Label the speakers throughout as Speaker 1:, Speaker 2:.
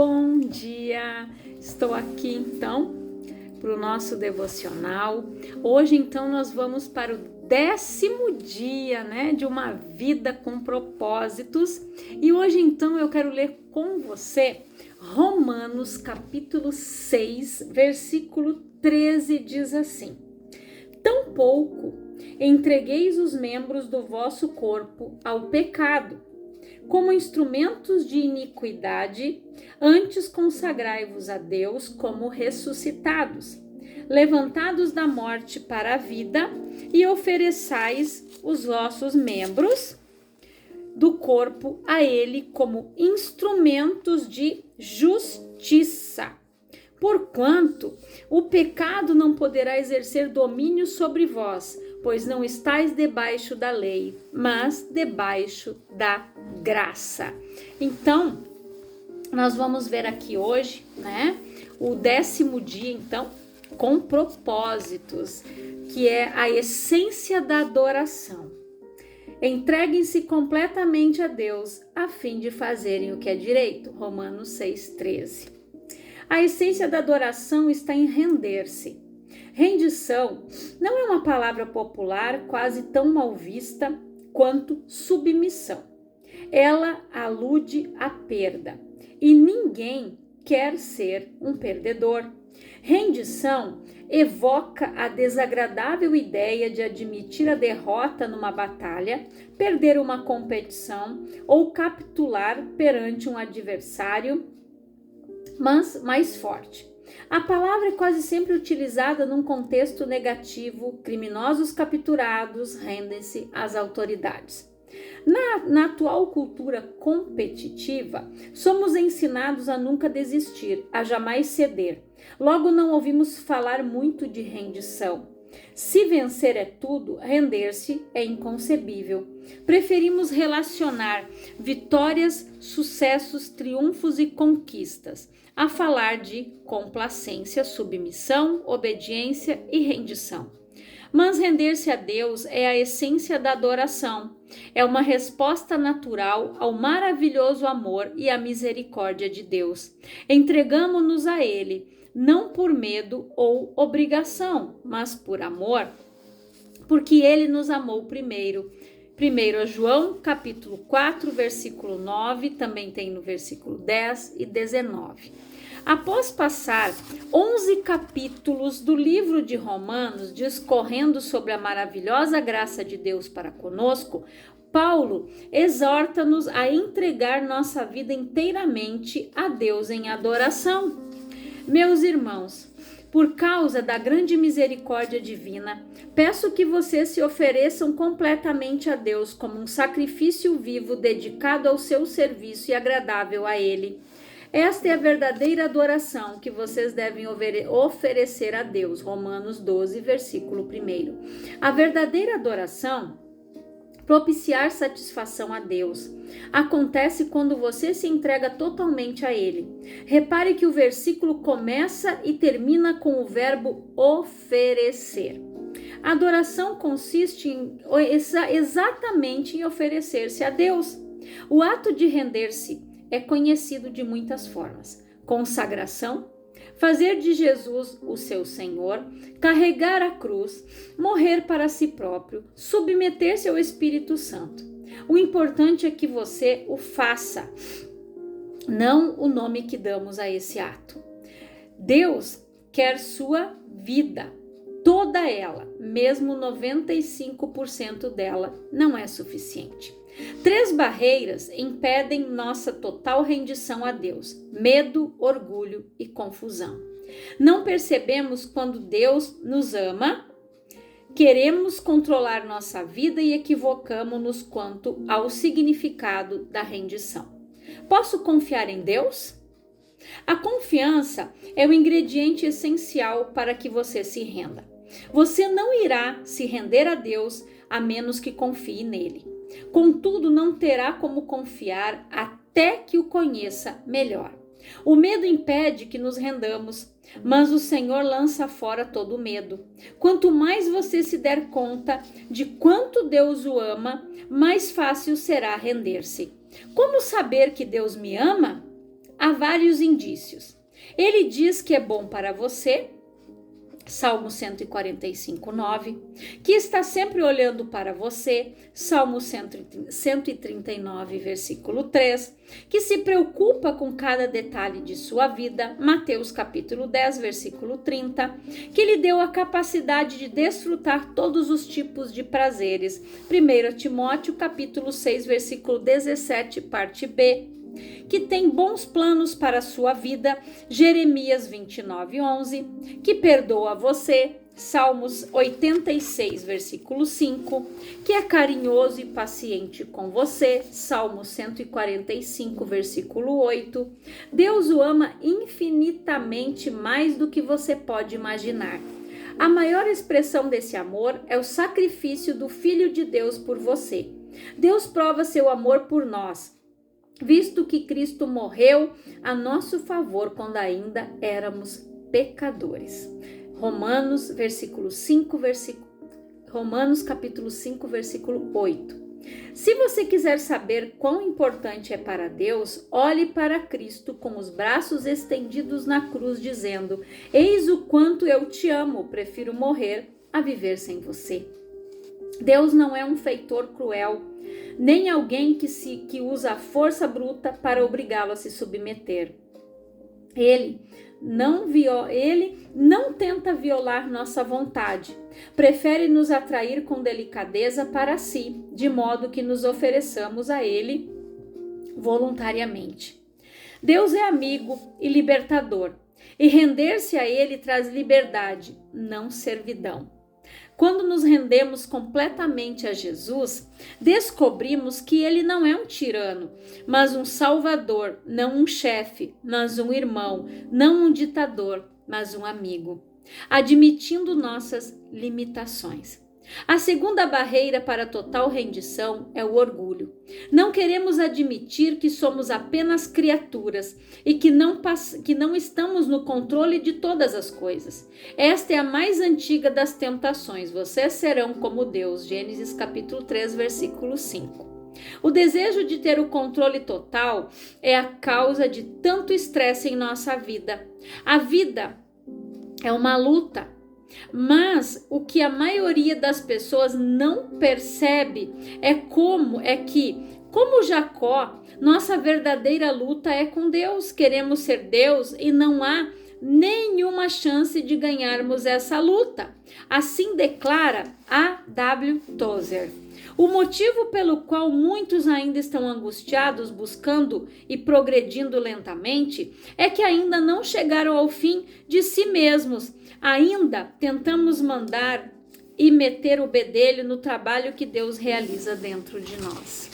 Speaker 1: bom dia! Estou aqui então para o nosso devocional. Hoje então nós vamos para o 10º dia, de uma vida com propósitos. E hoje então eu quero ler com você Romanos capítulo 6, versículo 13, diz assim: Tampouco entregueis os membros do vosso corpo ao pecado, como instrumentos de iniquidade, antes consagrai-vos a Deus como ressuscitados, levantados da morte para a vida, e ofereçais os vossos membros do corpo a Ele como instrumentos de justiça. Porquanto o pecado não poderá exercer domínio sobre vós, pois não estáis debaixo da lei, mas debaixo da graça. Então, nós vamos ver aqui hoje, o 10º dia, então, com propósitos, que é a essência da adoração. Entreguem-se completamente a Deus, a fim de fazerem o que é direito. Romanos 6,13. A essência da adoração está em render-se. Rendição não é uma palavra popular quase tão mal vista quanto submissão. Ela alude à perda e ninguém quer ser um perdedor. Rendição evoca a desagradável ideia de admitir a derrota numa batalha, perder uma competição ou capitular perante um adversário mas mais forte. A palavra é quase sempre utilizada num contexto negativo. Criminosos capturados rendem-se às autoridades. Na atual cultura competitiva, somos ensinados a nunca desistir, a jamais ceder. Logo, não ouvimos falar muito de rendição. Se vencer é tudo, render-se é inconcebível. Preferimos relacionar vitórias, sucessos, triunfos e conquistas a falar de complacência, submissão, obediência e rendição. Mas render-se a Deus é a essência da adoração. É uma resposta natural ao maravilhoso amor e à misericórdia de Deus. Entregamo-nos a Ele, não por medo ou obrigação, mas por amor, porque Ele nos amou primeiro. 1 João, capítulo 4, versículo 9, também tem no versículo 10 e 19. Após passar 11 capítulos do livro de Romanos discorrendo sobre a maravilhosa graça de Deus para conosco, Paulo exorta-nos a entregar nossa vida inteiramente a Deus em adoração. Meus irmãos, por causa da grande misericórdia divina, peço que vocês se ofereçam completamente a Deus como um sacrifício vivo dedicado ao seu serviço e agradável a Ele. Esta é a verdadeira adoração que vocês devem oferecer a Deus. Romanos 12, versículo 1. A verdadeira adoração, propiciar satisfação a Deus, acontece quando você se entrega totalmente a Ele. Repare que o versículo começa e termina com o verbo oferecer. A adoração consiste exatamente em oferecer-se a Deus. O ato de render-se é conhecido de muitas formas: consagração, fazer de Jesus o seu Senhor, carregar a cruz, morrer para si próprio, submeter-se ao Espírito Santo. O importante é que você o faça, não o nome que damos a esse ato. Deus quer sua vida, toda ela, mesmo 95% dela não é suficiente. 3 barreiras impedem nossa total rendição a Deus: medo, orgulho e confusão. Não percebemos quando Deus nos ama, queremos controlar nossa vida e equivocamos-nos quanto ao significado da rendição. Posso confiar em Deus? A confiança é o ingrediente essencial para que você se renda. Você não irá se render a Deus a menos que confie nele. Contudo, não terá como confiar até que o conheça melhor. O medo impede que nos rendamos, mas o Senhor lança fora todo o medo. Quanto mais você se der conta de quanto Deus o ama, mais fácil será render-se. Como saber que Deus me ama? A vários indícios. Ele diz que é bom para você, Salmo 145, 9, que está sempre olhando para você, Salmo 139, versículo 3, que se preocupa com cada detalhe de sua vida, Mateus capítulo 10, versículo 30, que lhe deu a capacidade de desfrutar todos os tipos de prazeres, 1 Timóteo capítulo 6, versículo 17, parte B, que tem bons planos para a sua vida, Jeremias 29, 11, que perdoa você, Salmos 86, versículo 5, que é carinhoso e paciente com você, Salmos 145, versículo 8. Deus o ama infinitamente mais do que você pode imaginar. A maior expressão desse amor é o sacrifício do Filho de Deus por você. Deus prova seu amor por nós, visto que Cristo morreu a nosso favor quando ainda éramos pecadores. Romanos capítulo 5, versículo 8. Se você quiser saber quão importante é para Deus, olhe para Cristo com os braços estendidos na cruz, dizendo: eis o quanto eu te amo, prefiro morrer a viver sem você. Deus não é um feitor cruel, nem alguém que usa a força bruta para obrigá-lo a se submeter. Ele não tenta violar nossa vontade, prefere nos atrair com delicadeza para si, de modo que nos ofereçamos a ele voluntariamente. Deus é amigo e libertador, e render-se a ele traz liberdade, não servidão. Quando nos rendemos completamente a Jesus, descobrimos que ele não é um tirano, mas um salvador, não um chefe, mas um irmão, não um ditador, mas um amigo, admitindo nossas limitações. A segunda barreira para a total rendição é o orgulho. Não queremos admitir que somos apenas criaturas e que não estamos no controle de todas as coisas. Esta é a mais antiga das tentações. Vocês serão como Deus. Gênesis capítulo 3, versículo 5. O desejo de ter o controle total é a causa de tanto estresse em nossa vida. A vida é uma luta. Mas o que a maioria das pessoas não percebe é que, como Jacó, nossa verdadeira luta é com Deus. Queremos ser Deus e não há nenhuma chance de ganharmos essa luta. Assim declara A. W. Tozer. O motivo pelo qual muitos ainda estão angustiados, buscando e progredindo lentamente, é que ainda não chegaram ao fim de si mesmos. Ainda tentamos mandar e meter o bedelho no trabalho que Deus realiza dentro de nós.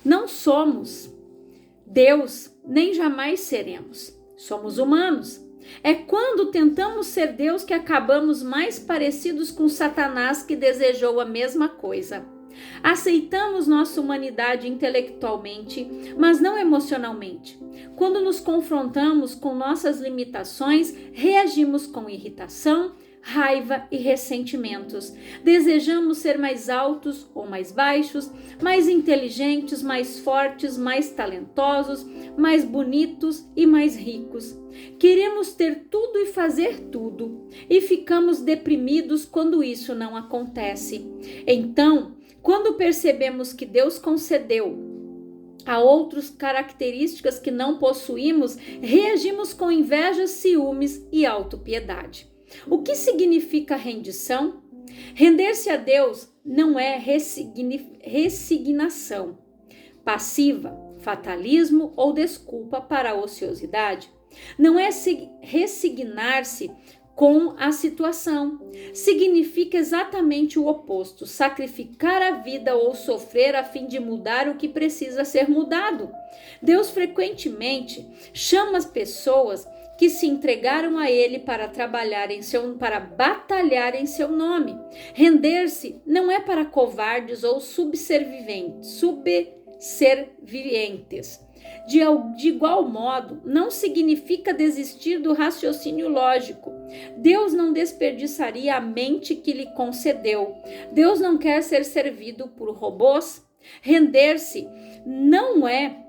Speaker 1: Não somos Deus, nem jamais seremos. Somos humanos. É quando tentamos ser Deus que acabamos mais parecidos com Satanás, que desejou a mesma coisa. Aceitamos nossa humanidade intelectualmente, mas não emocionalmente. Quando nos confrontamos com nossas limitações, reagimos com irritação, raiva e ressentimentos. Desejamos ser mais altos ou mais baixos, mais inteligentes, mais fortes, mais talentosos, mais bonitos e mais ricos. Queremos ter tudo e fazer tudo, e ficamos deprimidos quando isso não acontece. Então, quando percebemos que Deus concedeu a outras características que não possuímos, reagimos com inveja, ciúmes e autopiedade. O que significa rendição? Render-se a Deus não é resignação passiva, fatalismo ou desculpa para a ociosidade. Não é resignar-se com a situação. Significa exatamente o oposto: sacrificar a vida ou sofrer a fim de mudar o que precisa ser mudado. Deus frequentemente chama as pessoas que se entregaram a Ele para batalhar em seu nome. Render-se não é para covardes ou subservientes. De igual modo, não significa desistir do raciocínio lógico. Deus não desperdiçaria a mente que lhe concedeu. Deus não quer ser servido por robôs. Render-se não é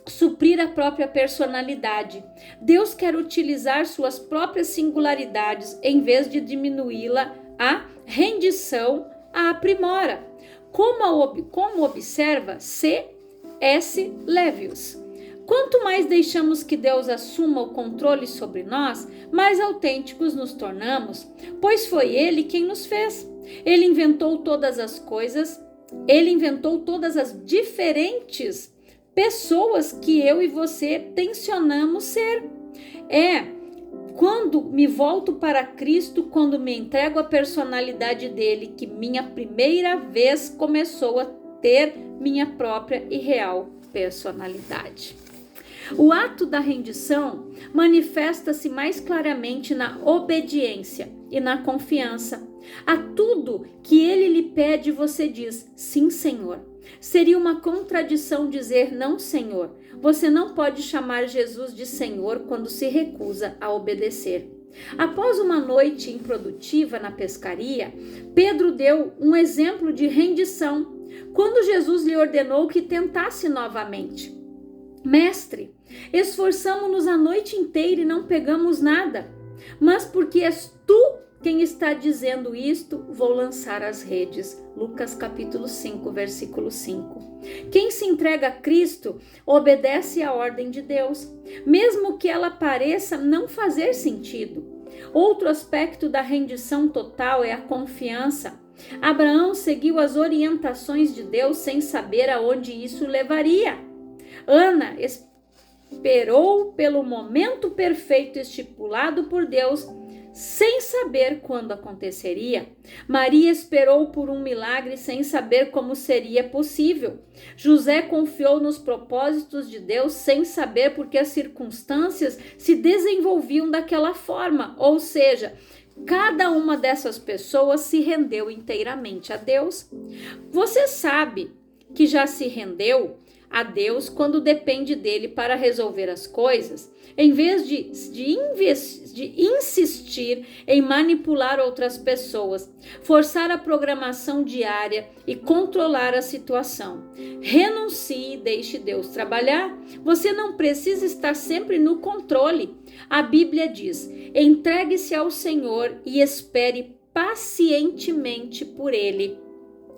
Speaker 1: suprir a própria personalidade. Deus quer utilizar suas próprias singularidades em vez de diminuí-la. A rendição a aprimora. Como observa C.S. Lewis. Quanto mais deixamos que Deus assuma o controle sobre nós, mais autênticos nos tornamos, pois foi Ele quem nos fez. Ele inventou todas as coisas, Ele inventou todas as diferentes pessoas que eu e você tensionamos ser. Quando me volto para Cristo, quando me entrego à personalidade dele, que minha primeira vez começou a ter minha própria e real personalidade. O ato da rendição manifesta-se mais claramente na obediência e na confiança. A tudo que ele lhe pede, você diz: sim, Senhor. Seria uma contradição dizer não, Senhor. Você não pode chamar Jesus de Senhor quando se recusa a obedecer. Após uma noite improdutiva na pescaria, Pedro deu um exemplo de rendição quando Jesus lhe ordenou que tentasse novamente. Mestre, esforçamo-nos a noite inteira e não pegamos nada, mas porque és tu quem está dizendo isto, vou lançar as redes. Lucas capítulo 5, versículo 5. Quem se entrega a Cristo obedece à ordem de Deus, mesmo que ela pareça não fazer sentido. Outro aspecto da rendição total é a confiança. Abraão seguiu as orientações de Deus sem saber aonde isso levaria. Ana esperou pelo momento perfeito estipulado por Deus, sem saber quando aconteceria. Maria esperou por um milagre sem saber como seria possível. José confiou nos propósitos de Deus sem saber porque as circunstâncias se desenvolviam daquela forma. Ou seja, cada uma dessas pessoas se rendeu inteiramente a Deus. Você sabe que já se rendeu a Deus quando depende dele para resolver as coisas, em vez de insistir em manipular outras pessoas, forçar a programação diária e controlar a situação. Renuncie e deixe Deus trabalhar. Você não precisa estar sempre no controle. A Bíblia diz: entregue-se ao Senhor e espere pacientemente por Ele.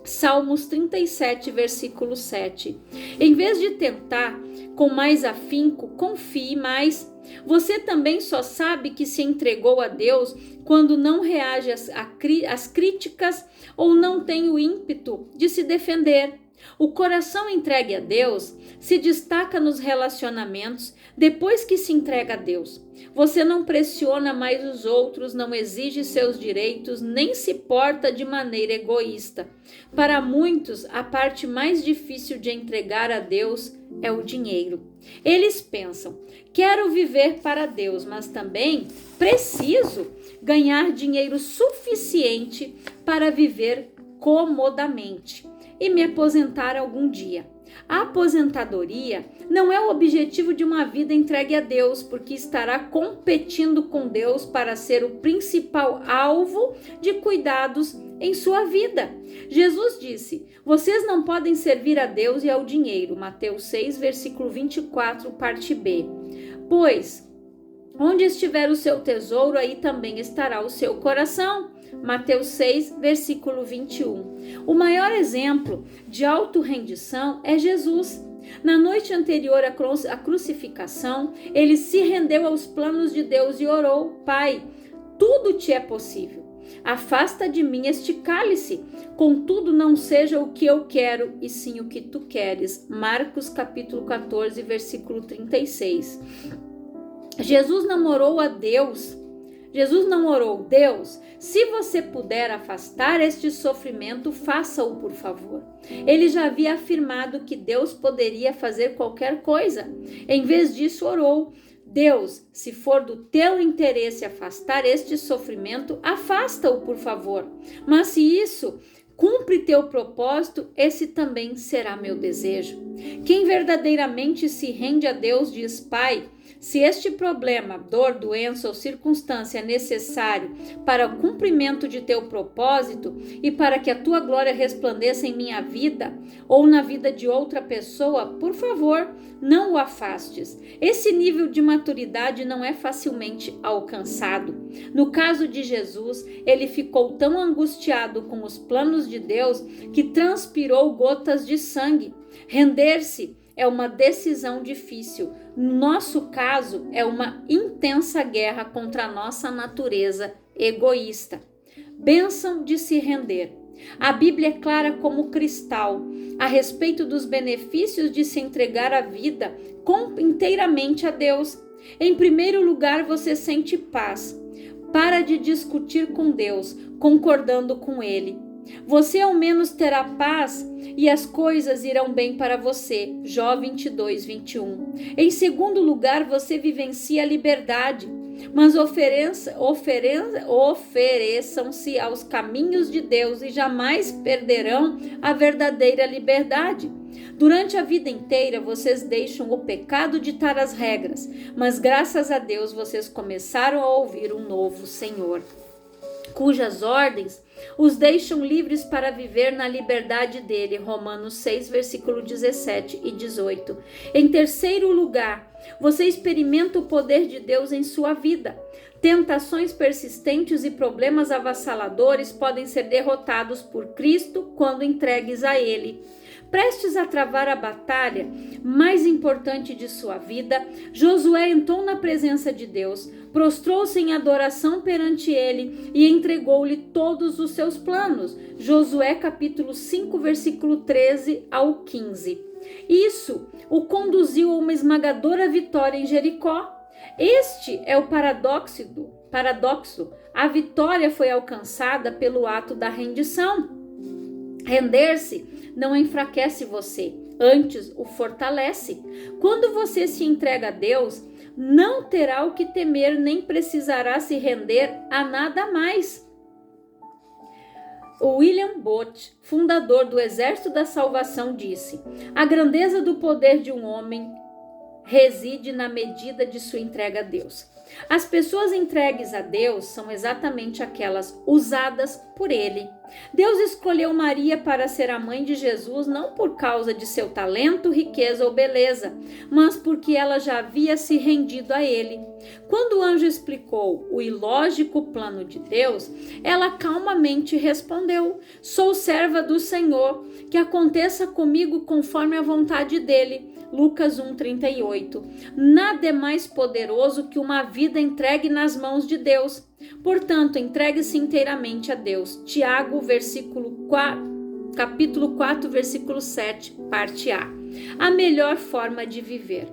Speaker 1: Salmos 37, versículo 7. Em vez de tentar com mais afinco, confie mais. Você também só sabe que se entregou a Deus quando não reage às críticas ou não tem o ímpeto de se defender. O coração entregue a Deus se destaca nos relacionamentos depois que se entrega a Deus. Você não pressiona mais os outros, não exige seus direitos, nem se porta de maneira egoísta. Para muitos, a parte mais difícil de entregar a Deus é o dinheiro. Eles pensam: quero viver para Deus, mas também preciso ganhar dinheiro suficiente para viver comodamente e me aposentar algum dia. A aposentadoria não é o objetivo de uma vida entregue a Deus, porque estará competindo com Deus para ser o principal alvo de cuidados em sua vida. Jesus disse: vocês não podem servir a Deus e ao dinheiro. Mateus 6, versículo 24, parte B. Pois, onde estiver o seu tesouro, aí também estará o seu coração. Mateus 6, versículo 21. O maior exemplo de autorrendição é Jesus. Na noite anterior à crucificação, ele se rendeu aos planos de Deus e orou: Pai, tudo te é possível. Afasta de mim este cálice, contudo não seja o que eu quero, e sim o que tu queres. Marcos capítulo 14, versículo 36. Jesus não orou, Deus, se você puder afastar este sofrimento, faça-o, por favor. Ele já havia afirmado que Deus poderia fazer qualquer coisa. Em vez disso, orou: Deus, se for do teu interesse afastar este sofrimento, afasta-o, por favor. Mas se isso cumpre teu propósito, esse também será meu desejo. Quem verdadeiramente se rende a Deus diz: Pai, Se este problema, dor, doença ou circunstância é necessário para o cumprimento de teu propósito e para que a tua glória resplandeça em minha vida ou na vida de outra pessoa, por favor, não o afastes. Esse nível de maturidade não é facilmente alcançado. No caso de Jesus, ele ficou tão angustiado com os planos de Deus que transpirou gotas de sangue. Render-se é uma decisão difícil. No nosso caso, é uma intensa guerra contra a nossa natureza egoísta. Bênção de se render. A Bíblia é clara como cristal a respeito dos benefícios de se entregar a vida inteiramente a Deus. Em primeiro lugar, você sente paz. Para de discutir com Deus, concordando com Ele. Você ao menos terá paz e as coisas irão bem para você. Jó 22, 21. Em segundo lugar, você vivencia a liberdade, mas ofereçam-se aos caminhos de Deus e jamais perderão a verdadeira liberdade. Durante a vida inteira, vocês deixam o pecado ditar as regras, mas graças a Deus vocês começaram a ouvir um novo Senhor, cujas ordens os deixam livres para viver na liberdade dele. Romanos 6, versículo 17 e 18. Em terceiro lugar, você experimenta o poder de Deus em sua vida. Tentações persistentes e problemas avassaladores podem ser derrotados por Cristo quando entregues a Ele. Prestes a travar a batalha mais importante de sua vida, Josué entrou na presença de Deus, prostrou-se em adoração perante ele e entregou-lhe todos os seus planos. Josué capítulo 5, versículo 13 ao 15. Isso o conduziu a uma esmagadora vitória em Jericó. Este é o paradoxo. A vitória foi alcançada pelo ato da rendição. Render-se não enfraquece você, antes o fortalece. Quando você se entrega a Deus, não terá o que temer, nem precisará se render a nada mais. William Booth, fundador do Exército da Salvação, disse: a grandeza do poder de um homem reside na medida de sua entrega a Deus. As pessoas entregues a Deus são exatamente aquelas usadas por Ele. Deus escolheu Maria para ser a mãe de Jesus não por causa de seu talento, riqueza ou beleza, mas porque ela já havia se rendido a Ele. Quando o anjo explicou o ilógico plano de Deus, ela calmamente respondeu: sou serva do Senhor, que aconteça comigo conforme a vontade dEle. Lucas 1,38. Nada é mais poderoso que uma vida entregue nas mãos de Deus. Portanto, entregue-se inteiramente a Deus. Tiago, capítulo 4, versículo 7, parte A. A melhor forma de viver.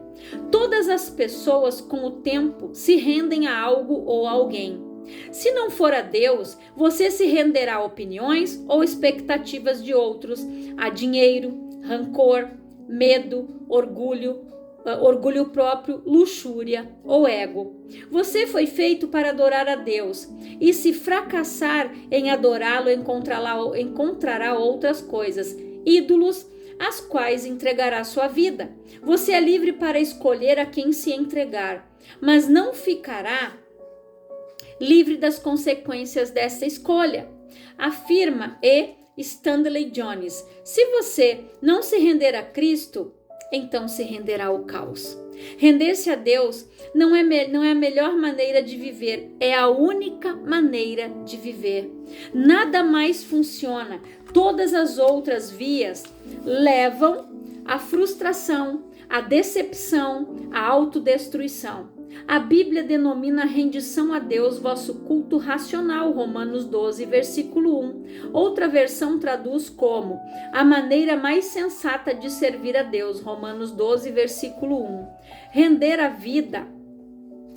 Speaker 1: Todas as pessoas, com o tempo, se rendem a algo ou a alguém. Se não for a Deus, você se renderá a opiniões ou expectativas de outros, a dinheiro, rancor, medo, orgulho próprio, luxúria ou ego. Você foi feito para adorar a Deus, e se fracassar em adorá-lo, encontrará outras coisas, ídolos, às quais entregará sua vida. Você é livre para escolher a quem se entregar, mas não ficará livre das consequências dessa escolha. Afirma Stanley Jones: se você não se render a Cristo, então se renderá ao caos. Render-se a Deus não é a melhor maneira de viver, é a única maneira de viver. Nada mais funciona. Todas as outras vias levam à frustração, à decepção, à autodestruição. A Bíblia denomina a rendição a Deus vosso culto racional, Romanos 12, versículo 1. Outra versão traduz como a maneira mais sensata de servir a Deus, Romanos 12, versículo 1. Render a vida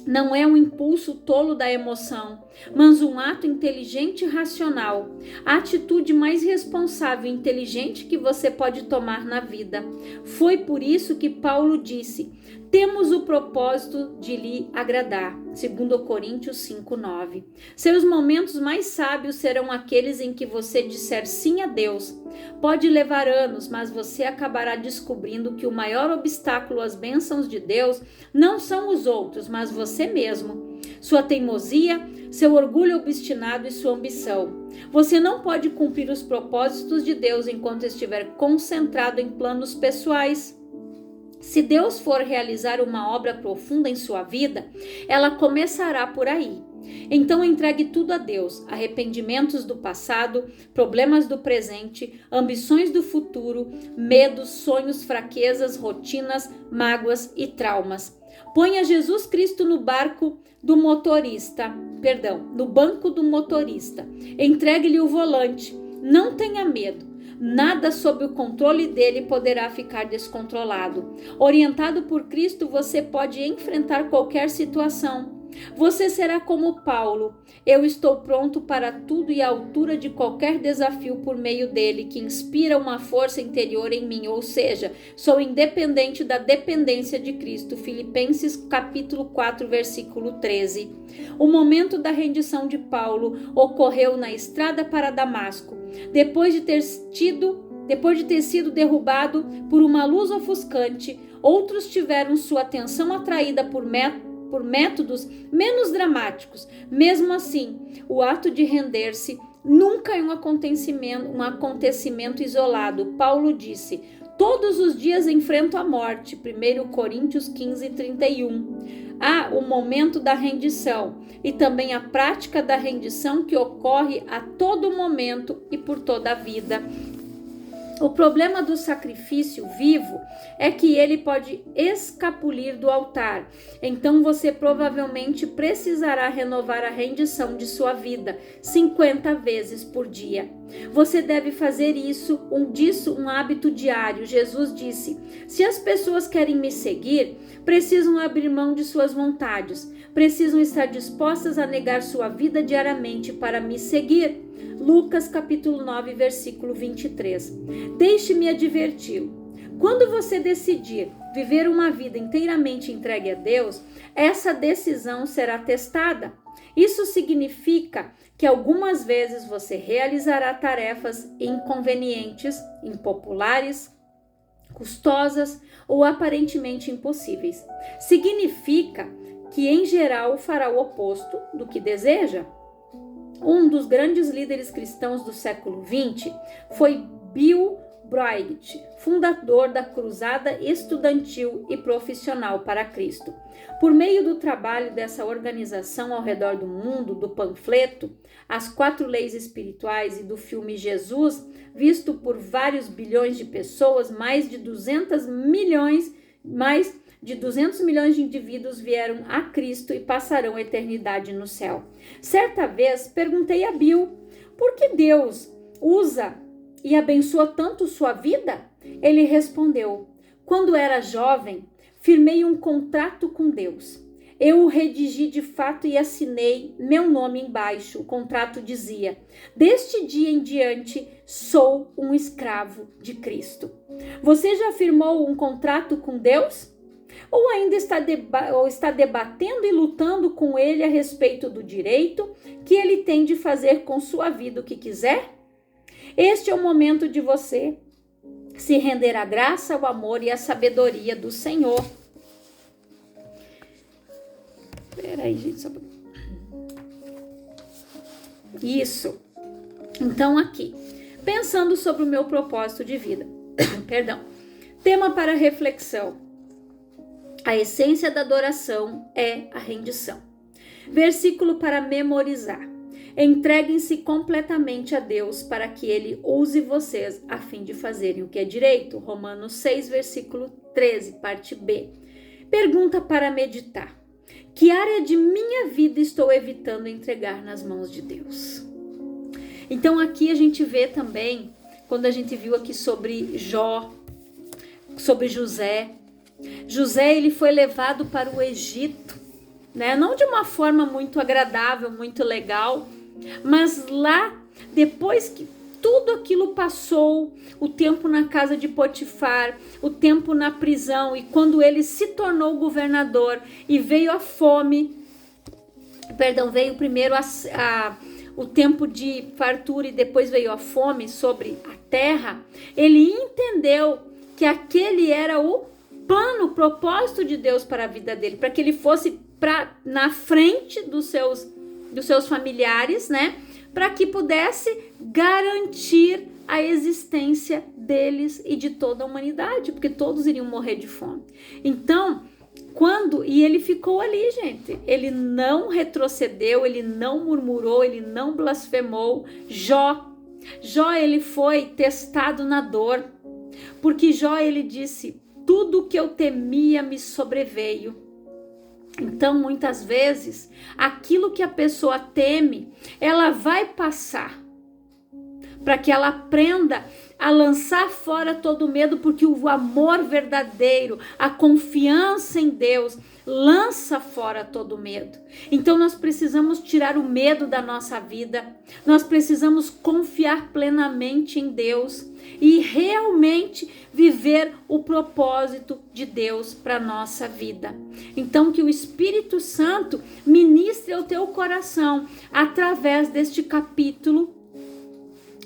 Speaker 1: não é um impulso tolo da emoção, mas um ato inteligente e racional. A atitude mais responsável e inteligente que você pode tomar na vida. Foi por isso que Paulo disse: temos o propósito de lhe agradar. 2 Coríntios 5:9. Seus momentos mais sábios serão aqueles em que você disser sim a Deus. Pode levar anos, mas você acabará descobrindo que o maior obstáculo às bênçãos de Deus não são os outros, mas você mesmo. Sua teimosia, seu orgulho obstinado e sua ambição. Você não pode cumprir os propósitos de Deus enquanto estiver concentrado em planos pessoais. Se Deus for realizar uma obra profunda em sua vida, ela começará por aí. Então entregue tudo a Deus: arrependimentos do passado, problemas do presente, ambições do futuro, medos, sonhos, fraquezas, rotinas, mágoas e traumas. Ponha Jesus Cristo no banco do motorista. Entregue-lhe o volante. Não tenha medo. Nada sob o controle dele poderá ficar descontrolado. Orientado por Cristo, você pode enfrentar qualquer situação. Você será como Paulo. Eu estou pronto para tudo e à altura de qualquer desafio por meio dele, que inspira uma força interior em mim, ou seja, sou independente da dependência de Cristo. Filipenses capítulo 4, versículo 13. O momento da rendição de Paulo ocorreu na estrada para Damasco, depois de ter sido derrubado por uma luz ofuscante. Outros tiveram sua atenção atraída por métodos menos dramáticos. Mesmo assim, o ato de render-se nunca é um acontecimento isolado. Paulo disse: todos os dias enfrento a morte. 1 Coríntios 15:31. Há o momento da rendição e também a prática da rendição que ocorre a todo momento e por toda a vida. O problema do sacrifício vivo é que ele pode escapulir do altar. Então você provavelmente precisará renovar a rendição de sua vida 50 vezes por dia. Você deve fazer disso um hábito diário. Jesus disse: se as pessoas querem me seguir, precisam abrir mão de suas vontades, precisam estar dispostas a negar sua vida diariamente para me seguir. Lucas capítulo 9, versículo 23. Deixe-me adverti-lo. Quando você decidir viver uma vida inteiramente entregue a Deus, essa decisão será testada. Isso significa que algumas vezes você realizará tarefas inconvenientes, impopulares, custosas ou aparentemente impossíveis. Significa que, em geral, fará o oposto do que deseja. Um dos grandes líderes cristãos do século XX foi Bill Bright, fundador da Cruzada Estudantil e Profissional para Cristo. Por meio do trabalho dessa organização ao redor do mundo, do panfleto As 4 Leis Espirituais e do filme Jesus, visto por vários bilhões de pessoas, mais de 200 milhões de indivíduos vieram a Cristo e passarão a eternidade no céu. Certa vez perguntei a Bill: por que Deus usa e abençoa tanto sua vida? Ele respondeu: quando era jovem, firmei um contrato com Deus. Eu o redigi de fato e assinei meu nome embaixo. O contrato dizia: deste dia em diante, sou um escravo de Cristo. Você já firmou um contrato com Deus? Ou ainda está debatendo e lutando com ele a respeito do direito que ele tem de fazer com sua vida o que quiser? Este é o momento de você se render à graça, ao amor e à sabedoria do Senhor. Peraí, gente, só... Isso. Então, aqui, pensando sobre o meu propósito de vida. Perdão. Tema para reflexão. A essência da adoração é a rendição. Versículo para memorizar. Entreguem-se completamente a Deus para que Ele use vocês a fim de fazerem o que é direito. Romanos 6, versículo 13, parte B. Pergunta para meditar. Que área de minha vida estou evitando entregar nas mãos de Deus? Então aqui a gente vê também, quando a gente viu aqui sobre Jó, sobre José. José, ele foi levado para o Egito, né? Não de uma forma muito agradável, muito legal, mas lá, depois tudo aquilo passou, o tempo na casa de Potifar, o tempo na prisão, e quando ele se tornou governador e veio a fome, veio primeiro o tempo de fartura e depois veio a fome sobre a terra, ele entendeu que aquele era o plano, o propósito de Deus para a vida dele, para que ele fosse na frente dos seus familiares, né? Para que pudesse garantir a existência deles e de toda a humanidade, porque todos iriam morrer de fome. Então, e ele ficou ali, gente, ele não retrocedeu, ele não murmurou, ele não blasfemou. Jó, ele foi testado na dor, porque Jó, ele disse: tudo que eu temia me sobreveio. Então, muitas vezes, aquilo que a pessoa teme, ela vai passar, para que ela aprenda a lançar fora todo medo, porque o amor verdadeiro, a confiança em Deus, lança fora todo medo. Então nós precisamos tirar o medo da nossa vida, nós precisamos confiar plenamente em Deus e realmente viver o propósito de Deus para a nossa vida. Então que o Espírito Santo ministre ao teu coração através deste capítulo,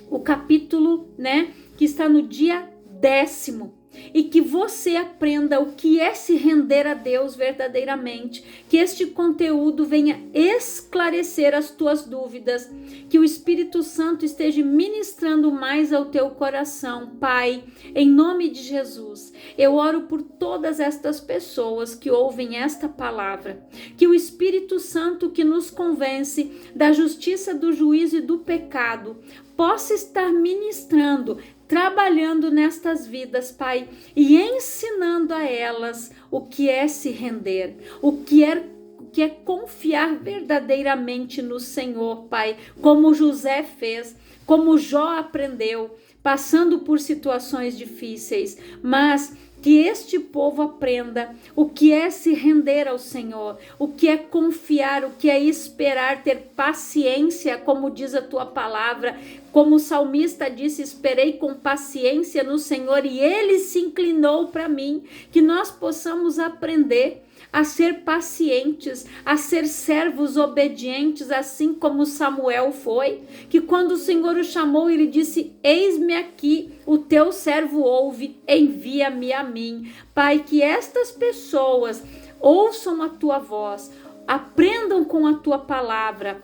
Speaker 1: o capítulo, né, que está no dia 10º, e que você aprenda o que é se render a Deus verdadeiramente, que este conteúdo venha esclarecer as tuas dúvidas, que o Espírito Santo esteja ministrando mais ao teu coração. Pai, em nome de Jesus, eu oro por todas estas pessoas que ouvem esta palavra, que o Espírito Santo que nos convence da justiça, do juízo e do pecado, possa estar ministrando, trabalhando nestas vidas, Pai, e ensinando a elas o que é se render, o que é confiar verdadeiramente no Senhor, Pai, como José fez, como Jó aprendeu, passando por situações difíceis, mas que este povo aprenda o que é se render ao Senhor, o que é confiar, o que é esperar, ter paciência, como diz a tua palavra, como o salmista disse: esperei com paciência no Senhor e ele se inclinou para mim. Que nós possamos aprender a ser pacientes, a ser servos obedientes, assim como Samuel foi, que quando o Senhor o chamou, ele disse: eis-me aqui, o teu servo ouve, envia-me a mim. Pai, que estas pessoas ouçam a tua voz, aprendam com a tua palavra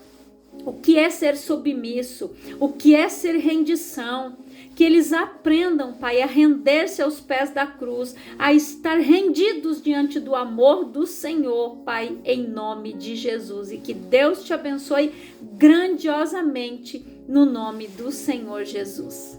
Speaker 1: o que é ser submisso, o que é ser rendição, que eles aprendam, Pai, a render-se aos pés da cruz, a estar rendidos diante do amor do Senhor, Pai, em nome de Jesus. E que Deus te abençoe grandiosamente no nome do Senhor Jesus.